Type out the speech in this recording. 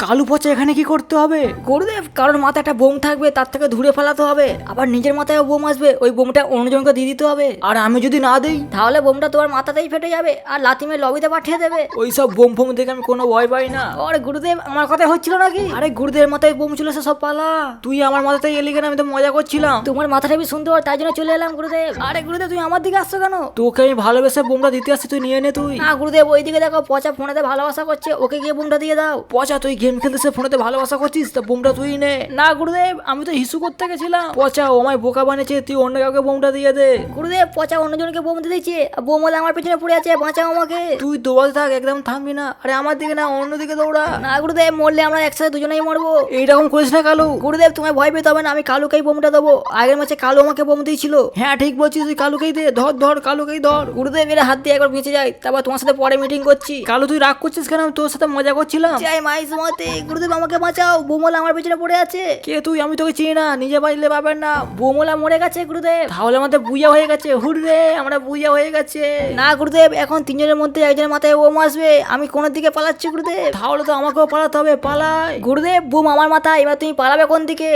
কালু পচা এখানে কি করতে হবে? গুরুদেব, কারোর মাথায় একটা বোম থাকবে, তার থেকে দূরে ফেলাতে হবে। আবার নিজের মাথায় বোম আসবে, ওই বোমটা অন্যজনকে দিয়ে দিতে হবে। আর আমি যদি না দেই? তাহলে বোমটা তোমার মাথাতেই ফেটে যাবে আর লাথিমে লবিতে পাঠিয়ে দেবে। ওইসব বোম ফোম দেখে আমি কোনো ভয় পাই না। আরে গুরুদেব, আমার কথা হচ্ছিল নাকি? আরে গুরুদেবের মাথায় বোম চলে এসে সব পালা। তুই আমার মাথাতেই এলি কেন? আমি তো মজা করছিলাম। তোমার মাথাটা বেশ সুন্দর, তাই জন্য চলে এলাম গুরুদেব। আরে গুরুদেব, তুমি আমার দিকে আসছো কেন? তোকে আমি ভালোবেসে বোমটা দিতে আসছি, তুই নিয়ে নে তুই। না গুরুদেব, ওই দিকে দেখো, পচা ফোনেতে ভালোবাসা করছে, ওকে গিয়ে বোমটা দিয়ে দাও। পচা তুই গেম খেলতে সে ফোনেতে ভালোবাসা করছিস, তা বোমটা তুই নে। না গুরুদেব, আমি তো হিসু করতে গেছিলাম। পচা ও আমায় বোকা বানিয়েছে, তুই অন্য কাউকে বোমটা দিয়ে দে। গুরুদেব, পচা অন্যজনকে বোম দিয়ে দিচ্ছে, বোম হলে আমার পেছনে পড়ে আছে, বাঁচাও আমাকে। তুই দৌড়াতে থাক, একদম থামবি না। আরে আমার দিকে না, অন্যদিকে দৌড়া। না গুরুদেব, মরলে আমরা একসাথে দুজনেই মরবো। এইরকম করিস না কালু। গুরুদেব, তোমায় ভয় পেতে হবে না, আমি কালুকেই বোমটা দেবো। আগের মাসে কালু আমাকে বোম দিয়েছিল। হ্যাঁ ঠিক বলছিস, তুই কালুকেই দে। ধর ধর, কালুকেই ধর। গুরুদেব, এর হাত দিয়ে একবার বেঁচে যায়, তারপর তোমার সাথে পরে মিটিং করছি। কালু তুই রাগ করছিস কেন? আমি তোর সাথে মজা করছিলাম। জয় মাইস মতে, গুরুদেব আমাকে বাঁচাও, বোমলা আমার পেছনে পড়ে আছে। কে তুই? আমি তোকে চিনি না, নিজে বাজলে পাবেন না। বোমলা মরে গেছে গুরুদেব। তাহলে আমাদের বুইয়া হয়ে গেছে। হুররে, আমরা বুইয়া হয়ে গেছে। না গুরুদেব, এখন তিনজনের মধ্যে একজনের মাথায় বোম আসবে, আমি কোন দিকে পালাচ্ছি গুরুদেব? তাহলে তো আমাকেও পালাতে হবে, পালাই। গুরুদেব, বোম আমার মাথায়, এবার তুমি পালাবে কোন দিকে?